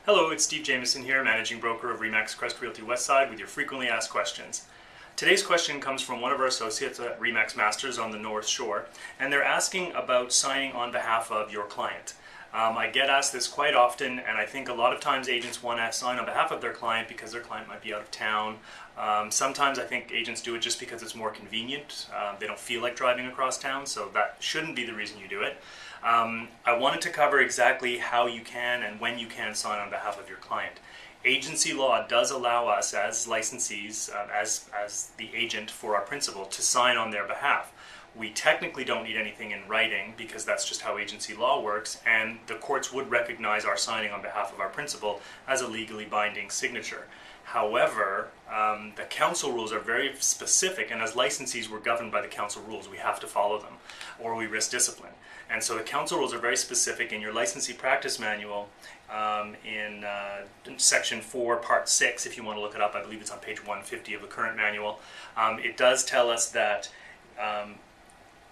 Hello, it's Steve Jamieson here, Managing Broker of RE/MAX Crest Realty Westside with your frequently asked questions. Today's question comes from one of our associates at RE/MAX Masters on the North Shore, and they're asking about signing on behalf of your client. I get asked this quite often, and I think a lot of times agents want to sign on behalf of their client because their client might be out of town. Sometimes I think agents do it just because it's more convenient. They don't feel like driving across town, so that shouldn't be the reason you do it. I wanted to cover exactly how you can and when you can sign on behalf of your client. Agency law does allow us as licensees, as the agent for our principal, to sign on their behalf. We technically don't need anything in writing because that's just how agency law works, and the courts would recognize our signing on behalf of our principal as a legally binding signature. However, the council rules are very specific, and as licensees we're governed by the council rules. We have to follow them or we risk discipline. And so the council rules are very specific. In your licensee practice manual, in section 4, part 6, if you want to look it up, I believe it's on page 150 of the current manual, it does tell us that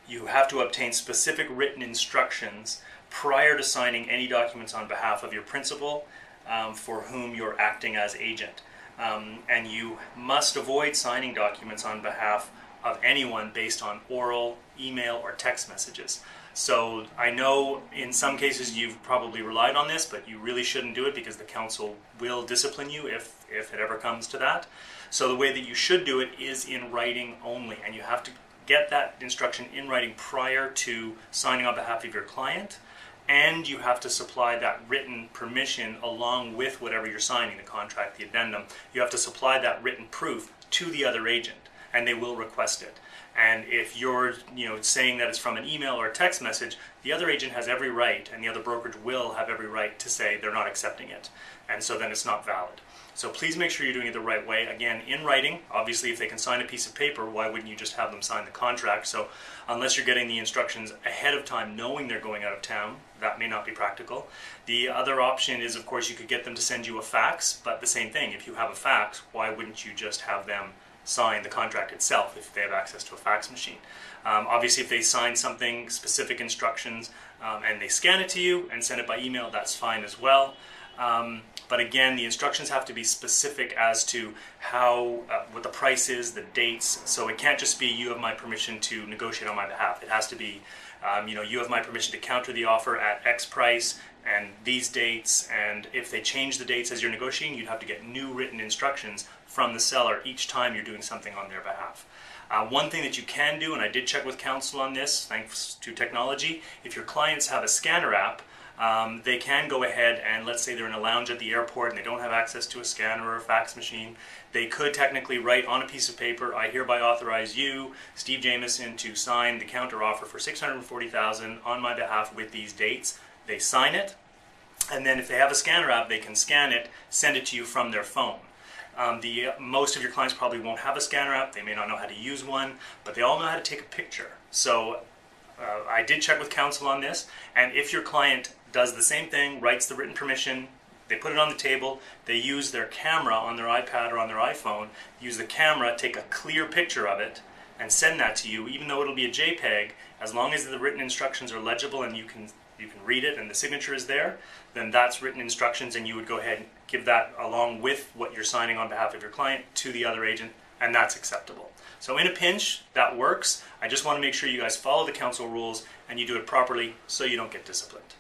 you have to obtain specific written instructions prior to signing any documents on behalf of your principal for whom you're acting as agent. And you must avoid signing documents on behalf of anyone based on oral, email, or text messages. So I know in some cases you've probably relied on this, but you really shouldn't do it because the council will discipline you if it ever comes to that. So the way that you should do it is in writing only, and you have to get that instruction in writing prior to signing on behalf of your client, and you have to supply that written permission along with whatever you're signing, the contract, the addendum. You have to supply that written proof to the other agent, and they will request it. And if you're saying that it's from an email or a text message, the other agent has every right, and the other brokerage will have every right to say they're not accepting it. And so then it's not valid. So please make sure you're doing it the right way. Again, in writing. Obviously, if they can sign a piece of paper, why wouldn't you just have them sign the contract? So unless you're getting the instructions ahead of time, knowing they're going out of town, that may not be practical. The other option is, of course, you could get them to send you a fax, but the same thing. If you have a fax, why wouldn't you just have them sign the contract itself if they have access to a fax machine? Obviously, if they sign something, specific instructions, and they scan it to you and send it by email, that's fine as well. But again, the instructions have to be specific as to how, what the price is, the dates. So it can't just be, you have my permission to negotiate on my behalf. It has to be, you have my permission to counter the offer at X price and these dates. And if they change the dates as you're negotiating, you'd have to get new written instructions from the seller each time you're doing something on their behalf. One thing that you can do, and I did check with counsel on this, thanks to technology, if your clients have a scanner app, they can go ahead and, let's say they're in a lounge at the airport and they don't have access to a scanner or a fax machine, they could technically write on a piece of paper, I hereby authorize you, Steve Jamieson, to sign the counter offer for $640,000 on my behalf with these dates. They sign it, and then if they have a scanner app, they can scan it, send it to you from their phone. Most of your clients probably won't have a scanner app, they may not know how to use one, but they all know how to take a picture. So I did check with counsel on this, and if your client does the same thing, writes the written permission, they put it on the table, they use their camera on their iPad or on their iPhone, use the camera, take a clear picture of it, and send that to you, even though it'll be a JPEG, as long as the written instructions are legible and you can read it and the signature is there, then that's written instructions, and you would go ahead and give that along with what you're signing on behalf of your client to the other agent, and that's acceptable. So in a pinch, that works. I just want to make sure you guys follow the council rules and you do it properly so you don't get disciplined.